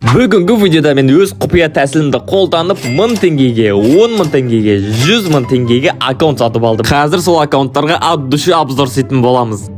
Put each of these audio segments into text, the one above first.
Бүгінгі видеода мен өз құпия тәсілімді қолданып 1000 теңгеге, 10.000 теңгеге, 100.000 теңгеге аккаунт сатып алдым. Қазір сол аккаунттарға от души обзор жасайтын боламыз.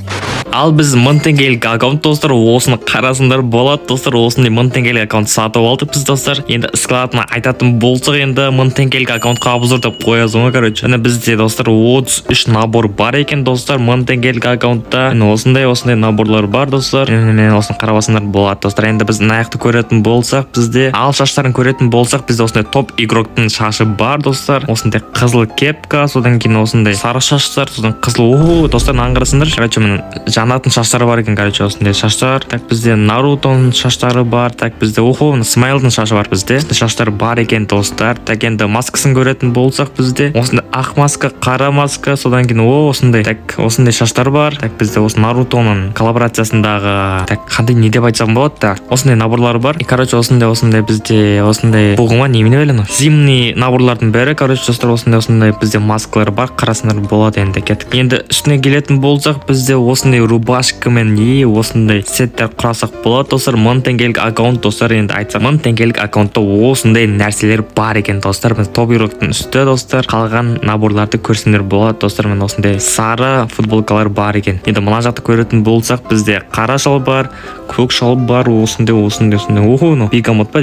Ал біз 1000 теңгелік аккаунт достар, осыны қарасыңдар болады достар, осындай 1000 теңгелік аккаунт сатып алдық біз достар. Енді ісқалатына айтатын болсақ, енді 1000 теңгелік аккаунтқа обзор деп қоязың, короче. Және бізде достар 33 набор бар екен достар, 1000 теңгелік аккаунтта. Осындай наборлар бар достар. Мен осыны қарабасыңдар болады достар. Енді біз аяқты көретін болсақ, бізде ал шаштарын көретін болсақ, бізде осындай топ игроктың шашы бар достар. Осындай қызыл кепка, содан кейін осындай сары шаштар, содан қызыл достар аңғырсыңдар. Короче, мен жанатын шаштары бар екен, короче, осындай шаштар. Так, бізде Нарутоның шаштары бар. Так, бізде Смайлдың шашы бар бізде. Шаштар бар екен достар. Так, енді маскасын көретін болсақ, бізде осындай ақ маска, қара маска, содан кейін осындай. Так, осындай шаштар бар. Так, бізде осы Нарутоның коллаборациясындағы, так, қандай не деп айтсам болады да. Осындай наборлар бар. И, короче, осындай бізде осындай бұғыма немене білемін. Зимний наборлардың бәрі, короче, достар, осындай бізде маскалар бар. Қарасыңдар болады енді кеттік. Енді үстіне келетін болсақ, бізде осындай рубашка мен осындай сеттер құрасақ болады достар. 1000 теңгелік аккаунт достар, енді айтсам 1000 теңгелік аккаунтта осындай нәрселер бар екен достар. Біз топ игроктың үсті достар, қалған наборларды көрсеңдер болады достар. Мен осындай сары футболкалар бар екен. Енді мына жақты көретін болсақ, бізде қара шалбар, көк шалбар, осындай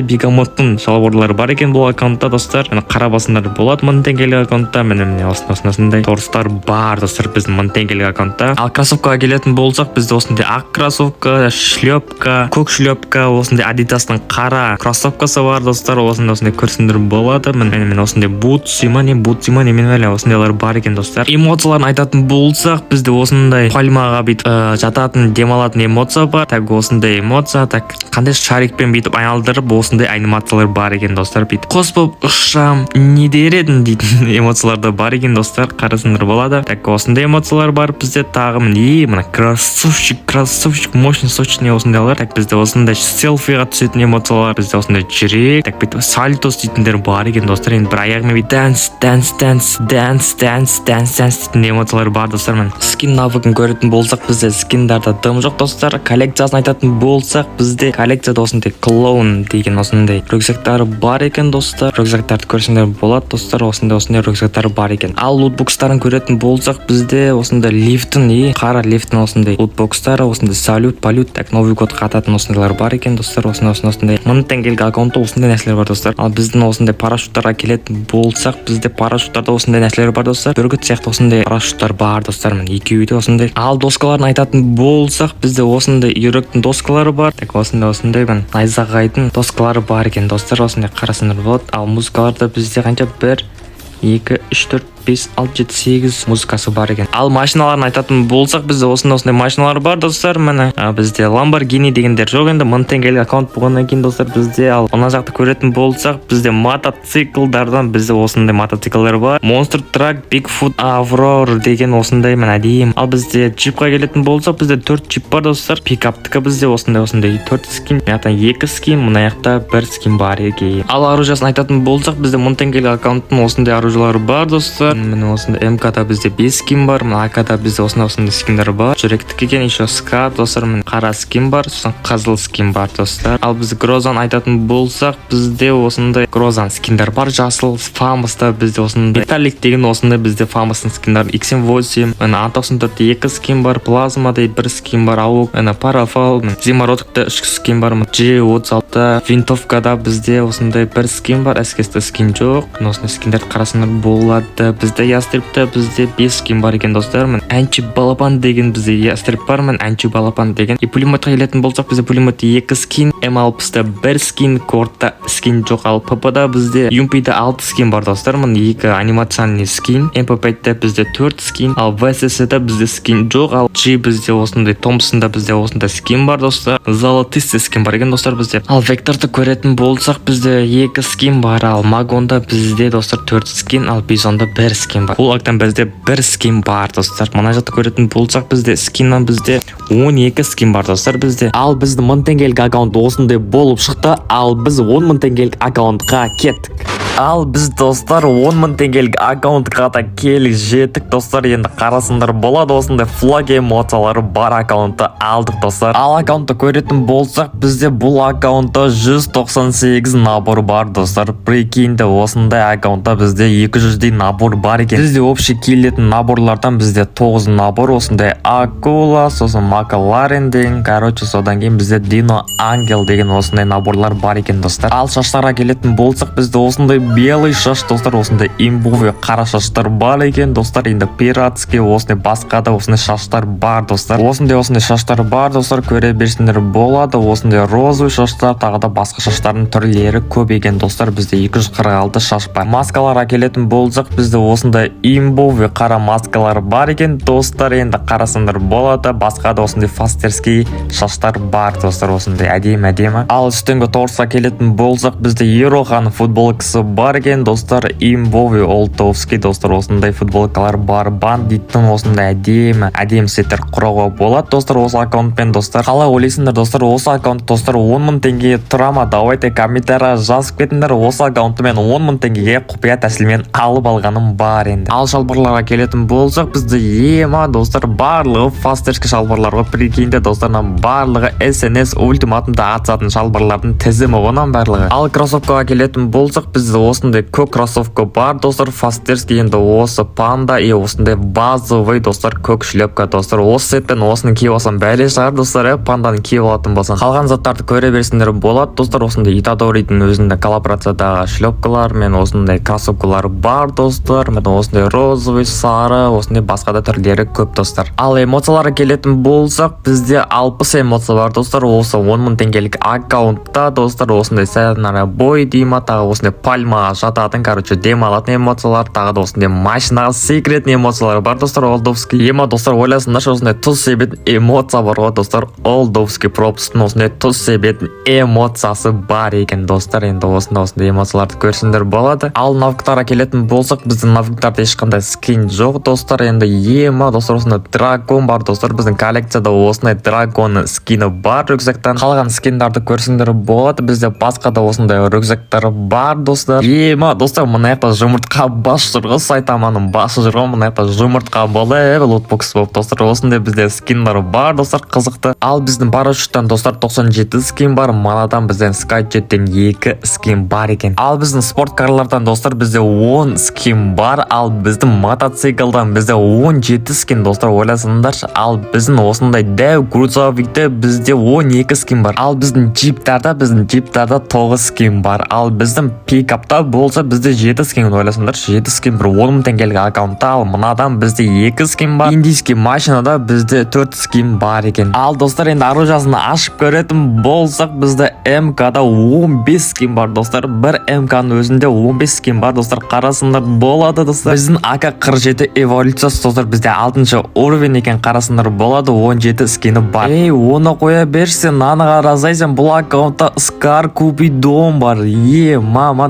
бигамоттың шалбарлары бар екен бұл аккаунтта достар. Мені қара басындар болады 1000 теңгелік аккаунтта. Міне осындай торстар бар достар біздің 1000 теңгелік аккаунтта. Ал кроссовкаға келетін болсақ, бізде осындай ақ кроссовка, шлепка, көк шлепка, осындай Адидастың қара кроссовкасы бар достар. Осындай көрсеңдер болады. Мен осындай бутсы немен осындайлар бар екен достар. Эмоцияларын айтатын болсақ, бізде осындай пальмаға бүйтіп жататын, демалатын эмоция бар. Так, осындай эмоция, так, қандай шарикпен бүйтіп айналдырып, осындай анимациялар бар екен достар. Бүйтіп қос болып ұшсам не дер едің дейтін эмоциялар да бар екен достар. Қарасыңдар болады. Так, осындай эмоциялар бар бізде. Тағы мына красавчик, мощный, сочный осындайлар. Так, бізде осындай селфиға түсетін эмоциялар, бізде осындай жүрек, так, бүйтіп сальтос дейтіндер бар екен достар. Енді бір аяғымен бүйтіп dance дейтін эмоциялар бар достар. Мен скин навыгын көретін болсақ, бізде скиндарда дым жоқ достар. Коллекциясын айтатын болсақ, бізде коллекцияда осындай клоун деген осындай рюкзактары бар екен достар. Рюкзактарды көрсеңдер болады достар. Осындай рюкзактары бар екен. Ал лутбокстарын көретін болсақ, бізде осындай лифтін, қара лифтін осындай лутбокстары, осындай салют, так, новый год қататын осындайлар бар екен достар. Осындай 1000 теңгелік аккаунтта осындай нәрселер бар достар. Ал біздің осындай парашюттарға келетін болсақ, бізде парашюттарда осындай нәрселер бар достар. Бүркіт сияқты осындай парашюттар бар достар. Мен екеуі де осындай. Ал доскаларын айтатын болсақ, бізде осындай үйректің доскалары бар. Так, осындай мен найзағайдың доскалары бар екен достар. Осындай қарасыңдар болады. Ал музыкаларда бізде қанша 1 2 3 4 5 6 7 8 музыкасы бар екен. Ал машиналарын айтатын болсақ, бізде осындай машиналар бар достар. Міне бізде Lamborghini дегендер жоқ. Енді 1000 теңгелік аккаунт болғаннан кейін достар, бізде ал мына жақты көретін болсақ, бізде мотоциклдардан бізде осындай мотоциклдар бар. Monster Truck, Bigfoot, Aurora деген осындай мен әдейім. Ал бізде джипқа келетін болсақ, бізде 4 джип бар достар. Пикаптікі бізде осындай 4 скин, мына 2 скин, мына жақта 1 скин бар екен. Ал оружиясын айтатын болсақ, бізде 1000 теңгелік аккаунттың осындай оружиялары бар достар. Міне осындай МК-да бізде 5 скин бар, мына АК-да бізде осындай скиндар бар. Жүректік екен, еще ска достар, мен қара скин бар, сосын қызыл скин бар достар. Ал біз Грозан айтатын болсақ, бізде осындай Грозан скиндар бар. Жасыл, Фамоста бізде осындай Металлик деген осындай бізде Фамостың скиндар. X8, А94 2 скин бар, Плазмада 1 скин бар, Аук, Парафал, Зимородкта 3 скин бар, G36 винтовкада бізде осындай 1 скин бар, СКС-та скин жоқ. Осындай скиндер қарасыңдар болады. Бізде ястребте бізде 5 скин бар екен достар. Мен әнші балапан деген бізде ястреб бар, мен әнші балапан деген. И пулеметқа келетін болсақ, бізде пулеметте 2 скин, М60-да 1 скин, Кортта скин жоқ. Ал ПП-да бізде Юмпи-да 6 скин бар достар. Мен 2 анимационный скин, МП5-да бізде 4 скин, ал ВСС-да бізде скин жоқ. Ал G бізде осындай, Томпсонда бізде осындай скин бар достар. Золотистый скин бар екен достар бізде. Ал Векторды көретін болсақ, бізде 2 скин бар. Ал Магонда бізде достар 4 скин, ал Бизонда 1 скин бар. Бұл актан бізде 1 скин бар достар. Мына жақты көретін болсақ, бізде скиннан бізде 12 скин бар достар бізде. Ал біздің 1000 теңгелік аккаунт осындай болып шықты. Ал біз 10.000 теңгелік аккаунтқа кеттік. Ал біз достар 10.000 теңгелік аккаунтқа да келіп жеттік достар. Енді қарасындар болады, осындай флаг эмоциялары бар аккаунтты алдық достар. Ал аккаунтты көретін болсақ, бізде бұл аккаунтта 198 набор бар достар. Прикиньте, осындай аккаунтта бізде 200-дей набор бар екен. Бізде общий келетін наборлардан бізде 9 набор, осындай акула, сосын Макларен деген, короче, содан кейін бізде Дино Ангел деген осындай наборлар бар екен достар. Ал шаштарға келетін болсақ, бізде осындай белый шаш достар, осындай имбовый қара шаштар бар екен достар. Енді пиратский, осындай басқа да осындай шаштар бар достар. Осындай шаштар бар достар, көре берсеңдер болады. Осындай розовый шаштар, тағы да басқа шаштардың түрлері көп екен достар. Бізде 246 шаш бар. Маскаларға келетін болсақ, бізде осындай имбовый қара маскалар бар екен достар. Енді қарасаңдар болады, басқа да осындай фастерский шаштар бар достар, осындай әдемі. Ал үстіңгі торсқа келетін болсақ, бізде Ероханың футболкасы бар екен достар. Имбовый олтовский достар, осындай футболкалар бар. Бандиттің осындай әдемі сеттер құруға болады достар осы аккаунтпен достар. Қалай ойлайсыңдар достар, осы аккаунт достар 10.000 теңгеге тұра ма? Давайте комментария жазып кетіңдер. Осы аккаунтты мен 10.000 теңгеге құпия тәсілмен алып алғаным бар енді. Ал шалбарларға келетін болсақ, бізде достар барлығы фастерский шалбарларға. Прикиньте достар, барлығы SNS ультиматында атысатын шалбарлардың тізімі онан барлығы. Ал кроссовкаға келетін болсақ, бізде осындай көк кроссовка бар достар, фастерский. Енді осы панда и осындай базовый достар көк шлепка достар. Осы сеттен осыны киіп алсам бәле шығар достар, панданы киіп алатын болсаң. Қалған заттарды көре берсеңдер болады достар. Осындай Итадоридің өзінде коллаборациядағы шлепкалар мен осындай кроссовкалар бар достар. Мен осындай розовый, сары, осындай басқа да түрлері көп достар. Ал эмоцияларға келетін болсақ, бізде 60 эмоция бар достар. Осы 10.000 теңгелік аккаунтта достар, осындай сценарий бой дейма, тағы осындай пальмаға жататын, короче, демалатын эмоциялар, тағы да осындай машинаға секретный эмоциялар бар достар. Олдовский достар, ойласыңдаршы, осындай тұз себетін эмоция бар ғой достар. Олдовский пропустың осындай тұз себетін эмоциясы бар екен достар. Енді осындай эмоцияларды көрсеңдер болады. Ал навыктарға келетін болсақ, біздің навыктарда ешқандай скин жоқ достар. Енді достар, осындай дракон бар достар. Біздің коллекцияда осындай дракон скины бар рюкзактан. Қалған скиндарды көрсеңдер болады. Бізде басқа да осындай рюкзактар бар достар. Достар, мына жақта жұмыртқа бас жүрғы, сайтаманың басы жүрғы, мына жақта жұмыртқа болды, лотбокс болып достар. Осындай бізде скиндар бар достар, қызықты. Ал біздің парашюттан достар 97 скин бар, манадан бізден скайджеттен 2 скин бар екен. Ал біздің спорткарлардан достар бізде 10 скин бар. Ал біздің мотоциклдан бізде 17 скин достар, ойласыңдаршы. Ал біздің осындай дәу грузовикте бізде 12 скин бар. Ал біздің джиптарда 9 скин бар. Ал біздің пикапта болса бізде 7 скин, ойласыңдаршы. 7 скин бір 10.000 теңгелік аккаунтта. Ал мынадан бізде 2 скин бар. Индийский машинада бізде 4 скин бар екен. Ал достар, енді оружиясын ашып көретін болсақ, бізде МКда 15 скин бар достар. Бір МКның өзінде 15 скин бар достар, қарасындар болады достар. Біздің АК-47 эволюциясы достар, бізде 6-шы уровень екен, қарасындар болады, 17 скины бар. Оны қоя берсен, наны қарасайсен, бұл аккаунтта Скар Купидон бар.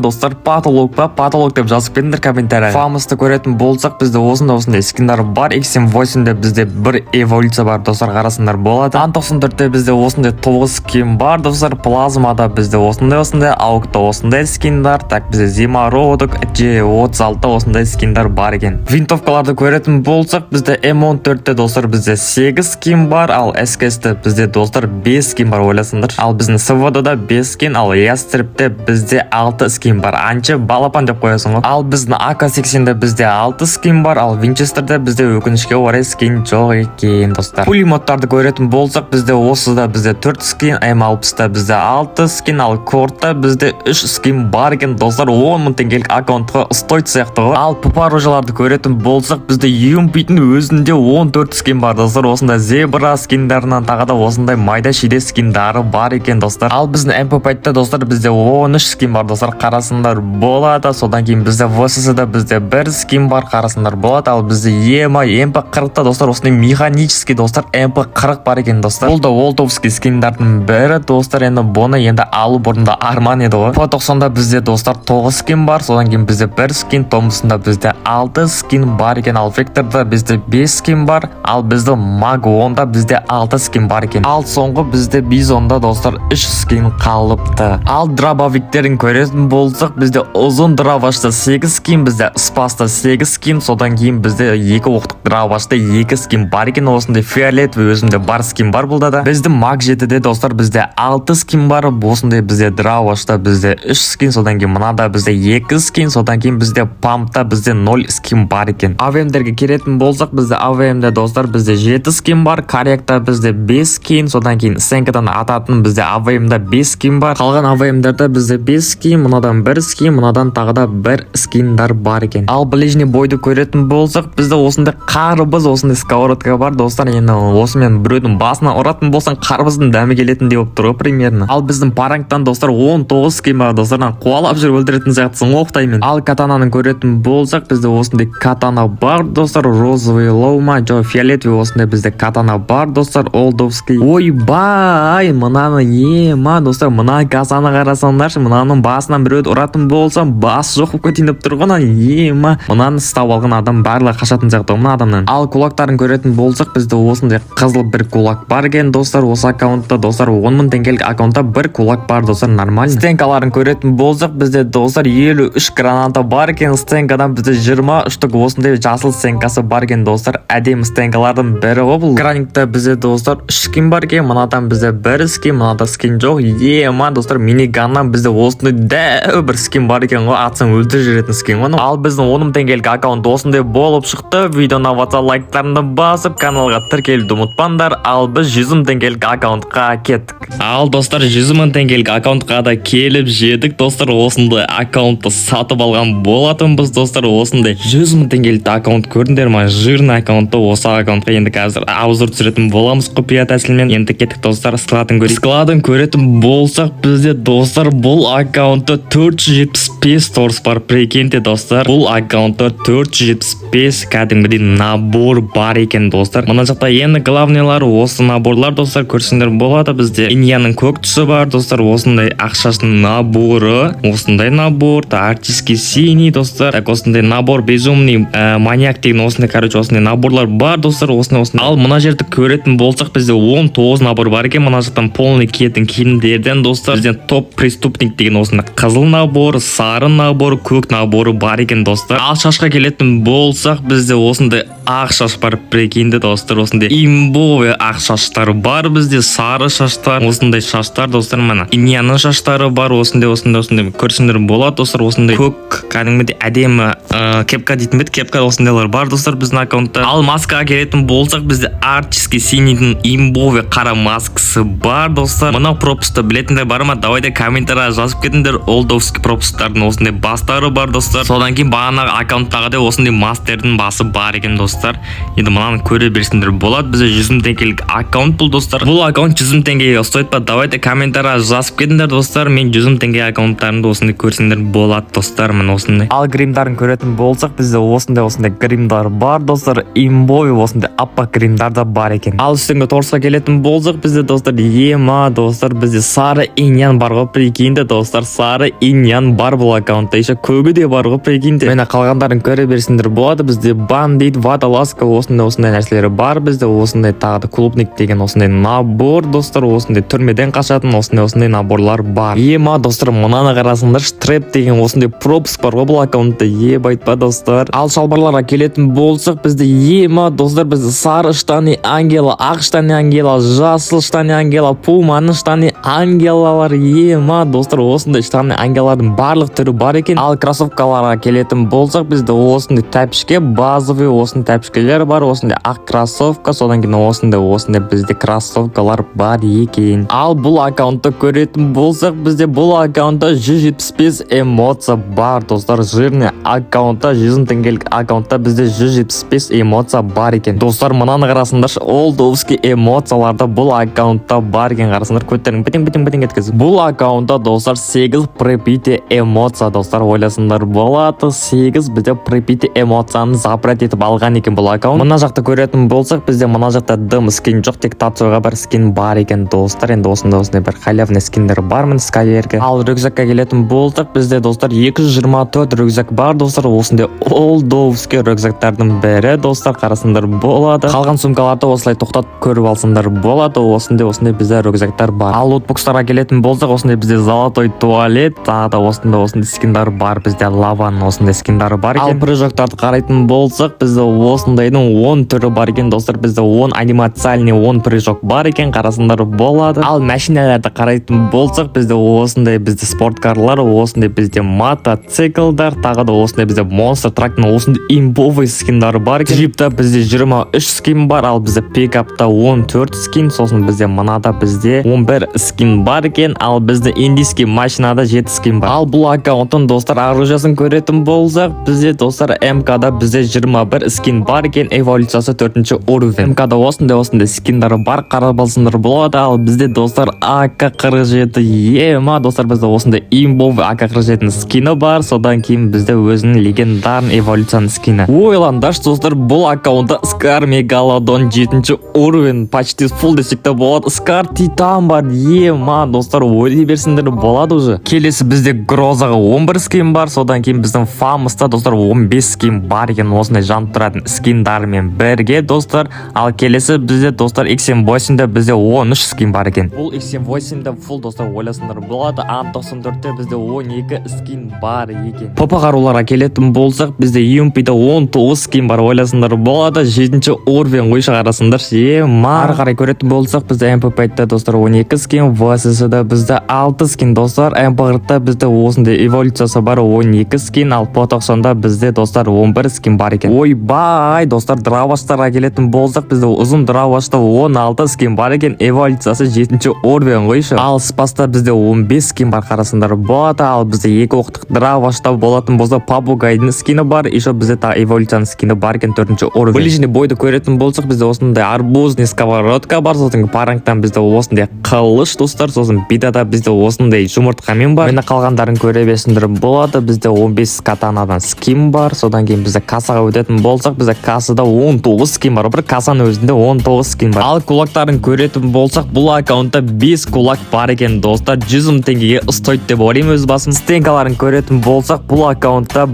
Достар, патолог деп жазып кетіңдер комментария. Фамусты көретін болсақ, бізде осындай скиндар бар. X78-де бізде бір эволюция бар достар, қарасындар болады. Ан-94-те бізде осындай 9 скин бар достар. Плазмада бізде осындай, аукта осындай скиндар. Так, бізде Зимародок, G36 осындай скиндар бар екен. Винтовкаларды көретін болсақ, бізде M14-те достар бізде 8 скин бар. Ал СКС-те бізде достар 5 скин бар, ойласыңдар. Ал біздің СВД-да 5 скин, ал Ястребте бізде 6 скин бар. Анчы балапан деп қоясың ғой. Ал біздің АК-80-де бізде 6 скин бар. Ал Винчестерде бізде өкінішке орай скин жоқ екен достар. Пулемоттарды көретін болсақ, бізде осыда бізде 4 скин, М60-та бізде 6 скин, ал Кортта бізде 3 скин бар екен достар. 10.000 теңгелік аккаунтқа стоит сияқты ғой. Ал пупаружаларды көретін болсақ, бізде UMP-дің өзінде 14 скин бар достар. Осындай зебра скиндарынан тағы да осындай майда шиде скиндары бар екен достар. Ал біздің MP5-та достар бізде 13 скин бар достар, қарасындар болады. Содан кейін бізде VSS-да бізде 1 скин бар, қарасындар болады. Ал бізде MP40-та достар осындай механический достар MP40 бар екен достар. Бұл да Олтовский скиндардың бірі достар. Енді бұны алу бұрында арман еді ғой. P90-да бізде достар 9 скин бар. Содан кейін бізде 1 скин, Томпсонда бізде 6 скин бар екен. Ал Векторда бізде 5 скин бар. Ал бізде Mag-10-да бізде 6 скин бар екен. Ал соңғы бізде Бизонда достар 3 скин қалыпты. Ал дробовиктерін көретін болсақ, бізде ұзын дробашта 8 скин, бізде спаста 8 скин, содан кейін бізде 2 оқтық дробашта 2 скин бар екен. Осындай фиолетовый өзімде бар скин бар бұлда да. Бізде маг 7-де достар бізде 6 скин бар. Осындай бізде дробашта бізде 3 скин, содан кейін мынада бізде 2 скин, содан кейін бізде пампта бізде 0 скин бар екен. АВМдерге келетін болсақ, бізде АВМде достар бізде 7 скин бар, корректа бізде 5 скин, содан кейін сенкадан ататын бізде АВМда 5 скин бар. Қалған АВМдерде бізде 5 скин, мынадан 1 скин, мынадан тағы да 1 скиндар бар екен. Ал ближний бойды көретін болсақ, бізде осындай қарбыз, осындай сковородка бар достар. Енді осымен біреудің басына ұратын болсаң, қарбыздың дәмі келетін деп тұр примерно. Ал біздің парангтан достар 19 скин бар достардан қуалап жүріп өлтіретін сияқтысың оқтаймен. Ал катананың көретін болсақ, бізде осындай катана бар достар, розовый лоума, жо фиолетовый осындай бізде катана бар достар, олдовский. Ойбай, мынаны ема достар, мына касаны қарасаңдаршы, мынаның басынан біреуді ұратын болсам, бас жоқ болып кетейін деп тұрғаннан ема. Мынаны ұстап алған адам барлығы қашатын сияқты мына адамнан. Ал кулактарын көретін болсақ, бізде осындай қызыл бір кулак бар екен достар. Осы аккаунтта достар 10.000 теңгелік аккаунтта бір кулак бар достар, нормально. Стенкаларын көретін болсақ, бізде достар 53 граната бар екен. Стенкадан бізде 23-тік осындай жасыл стенкасы бар екен достар. Әдемі стенкалардың бірі ғой бұл. Граникта бізде достар 3 скин бар екен. Мынадан бізде 1 скин, мынада скин жоқ. Ема достар, миниганнан бізде осындай дәу бір скин бар екен ғой. Атсаң өлтіріп жіберетін скин ғой. Ал біздің 10.000 теңгелік аккаунт осындай болып шықты. Видеоны аватса лайктарыңды басып, каналға тіркелуді ұмытпаңдар. Ал біз 100.000 теңгелік аккаунтқа кеттік. Ал достар, 100.000 теңгелік аккаунтқа да келіп жедік достар. Осындай аккаунтты сатып алған болатынбыз достар. Осындай 100.000 теңгелік аккаунт көрдіңдер ма? Жирный аккаунтты. Осы аккаунтқа енді қазір аузыр түсіретін боламыз құпия тәсілмен. Енді кеттік достар, складын көрейік. Складын көретін болсақ, бізде достар бұл аккаунтта 475 торс бар. Прикиньте достар, бұл аккаунтта 475 кәдімгідей набор бар екен достар. Мына жақта енді главныйлар осы наборлар достар, көрсеңдер болады. Бізде иньяның көк түсі бар достар, осындай ақшашының наборы, осындай набор, артистский синий достар, так осындай набор, безумный маньяк деген осындай, короче, осындай наборлар бар достар, осындай. Ал мына жерді көретін болсақ, бізде 19 набор бар екен. Мына жақтан полный киетін киімдерден достар, бізден топ преступник деген осындай қызыл набор, сары набор, көк наборы бар екен достар. Ал шашқа келетін болсақ, бізде осындай ақ шаш бар, прикиньте достар, осындай имбовый ақ шаштар бар, бізде сары шаштар, осындай шаштар достар. Мына иньяның шаштары бар, осындай көрсеңдер болады достар. Осындай көк кәдімгідей әдемі кепка дейтін бет, кепка осындайлар бар достар біздің аккаунтта. Ал маскаға келетін болсақ, бізде артистский синийдің имбовый қара маскасы бар достар. Мынау пропусты білетіндер бар ма? Давайте комментария жазып кетіңдер. Олдовский пропусттардың осындай бастары бар достар. Содан кейін бағанағы аккаунттағыдай осындай мастердің басы бар екен достар. Енді мынаны көре берсеңдер болады. Бізде 100.000 теңгелік аккаунт бұл достар. Бұл аккаунт 100.000 теңгеге стоит па? Давайте комментария жазып кетіңдер достар. Мен 100.000 теңге аккаунттарымды осындай көрсеңдер болады достар. Мен осындай. Ал гримдарын көретін болсақ, бізде осындай гримдар бар достар. Имбой осындай аппақ гримдар да бар екен. Ал үстіңгі торсқа келетін болсақ, бізде достар ема достар, бізде сары иньян бар ғой, прикиньте достар. Сары иньян бар бұл аккаунтта, еще көгі де бар ғой, прикиньте. Мені қалғандарын көре берсіңдер болады. Бізде бандит, водолазка осындай нәрселері бар. Бізде осындай тағы да клубник деген осындай набор достар, осындай түрмеден қашатын осындай наборлар бар. Ема достар, мынаны қарасыңдар, трэп деген осындай пропуск бар ғой бұл аккаунтта, айтпа достар. Ал шалбарларға келетін болсақ, бізде ема достар, бізде сары штаны ангела, ақ штаны ангела, жасыл штаны ангела, пуманы штаны ангелалар. Ема достар, осындай штаны ангелардың барлық түрі бар екен. Ал кроссовкаларға келетін болсақ, бізде осындай тәпішке, базовый осындай тәпішкелер бар, осындай ақ кроссовка, содан кейін осындай бізде кроссовкалар бар екен. Ал бұл аккаунтты көретін болсақ, бізде бұл аккаунтта 175 эмоция бар достар. Жирный аккаунтта, 100.000 теңгелік аккаунтта бізде 175 эмоция бар екен. Достар, мынаны қарасыңдар, олдовский эмоцияларда бұл аккаунтта бар екен. Қарасыңдар, көттерің бітің еткізіп. Бұл аккаунтта достар 8 препити эмоция достар. Ойласыңдар болады, 8 бізде препити эмоцияны запрет етіп алған екен бұл аккаунт. Мына жақта көретін болсақ, бізде мына жақта дым скин жоқ, тек татуға бір скин бар екен достар. Енді осындай бір халявный скиндер бар мін скайерге. Ал рюкзакқа келетін болсақ, бізде достар 224 рюкзак бар достар. Осындай олдовский рюкзактардың бірі достар, қарасыңдар болады. Қалған сумкаларды осылай тоқтатып көріп алсаңдар болады. Осындай бізде рюкзактар бар. Ал лутбокстарға келетін болсақ, осындай бізде золотой туалет, тағы да осындай осындай скиндер бар, бізде лаваның осындай скиндары бар екен. Ал прыжоктарды қарайтын болсақ, бізде осындайдың 10 түрі бар екен достар. Бізде 10 анимациальный 10 прыжок бар екен, қарасындар болады. Ал машиналарды қарайтын болсақ, бізде осындай бізде спорткарлар, осындай бізде мотоциклдар, тағы да осындай бізде монстр трактың осындай имбовый скиндары бар екен. Джипта бізде 23 скин бар, ал бізде пикапта 14 скин, сосын бізде мынада бізде 11 скин бар екен, ал бізде индийский машинада 7 скин бар. Ал бұл аккаунттың достар оружиясын көретін болсақ, бізде достар МКда бізде 21 скин бар екен, эволюциясы 4-ші уровень. МКда осындай скиндары бар, қарап алсаңдар болады. Ал бізде достар АК-47 ема достар, бізде осындай имбовый АК-47 скины бар, содан кейін бізде өзінің легендарный эволюцияның скины. Ойлаңдаршы достар, бұл аккаунтта Скар Мегалодон 7-ші уровень, почти full десек те болады. Скар Титан бар, ема достар, ойлай берсіңдер болады уже. Келесі бізде Грозаға 11 скин бар, содан кейін біздің Фамоста достар 15 скин бар екен, осындай жанып тұратын скиндармен бірге достар. Ал келесі бізде достар X78-де бізде 13 скин бар екен. Бұл X78-де full достар ойласыңдар болады. Ан-94-те бізде 12 скин бар екен. Попа қаруларға келетін болсақ, бізде UMP-де 19 скин бар, ойласыңдар болады. 7-ші уровень ой шығарасыңдар. Ары қарай көретін болсақ, бізде MP5-те достар 12 скин, VSS-де бізде 6 скин достар. MP4-те бізде осындай эволюциясы бар 12 скин, ал P90-да бізде достар 11 скин бар екен. Ойбай достар, драваштарға келетін болсақ, бізде ұзын дравашта 16 скин бар екен, эволюциясы 7-ші уровень ойшы. Ал Спаста бізде 15 скин бар, қарасыңдар болады. Ал бізде 2 оқтық дравашта болатын болса Папугайдың скины бар, еще бізде та эволюцияның скины бар екен, 4-ші уровень. Ближний бойды көретін болсақ, бізде осындай арбузный сковородка бар, сосын парангтан бізде осындай қылыш достар, сосын бидада бізде осындай жұмыртқамен бар. Мені қалғандарын көре берсіңдер болады. Бізде 15 катанадан скин бар, содан кейін бізде кассаға өтетін болсақ, бізде кассада 19 скин бар, бір кассаның өзінде 19 скин бар. Ал кулактарын көретін болсақ, бұл аккаунтта 5 кулак бар екен достар, 100 мың теңгеге ұстойды деп ойлаймын өз басым. Стенкаларын көретін болсақ, бұл аккаунтта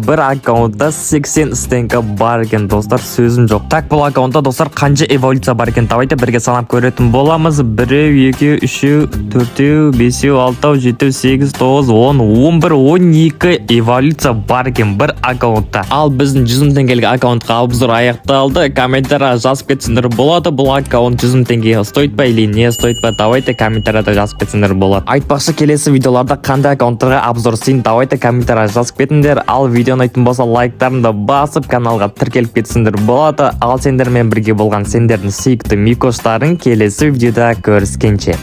80 стенка бар екен достар, сөзім жоқ. Так, бұл аккаунтта достар қанша эволюция бар екен, давайте бірге санап көретін боламыз. 1, 2, 3, 4, 5, 6, 7, 8, 9, 10, 11, 12 эволюция бар екен бір аккаунтта. Ал біздің 100 мың теңгелік аккаунтқа обзор аяқталды. Комментария жазып кетсіңдер болады. Бұл аккаунт 100 мың теңгеге стоит па или не стоит па, давайте комментарияда жазып кетсіңдер болады. Айтпақшы, келесі видеоларда қандай аккаунттарға обзор дейін, давайте комментария жазып кетіңдер. Ал видеоны айтын болса лайктарымды басып каналға тіркеліп кетсіңдер болады. Ал сендермен бірге болған сендердің сүйікті микоштарың келесі видеода көріскенше.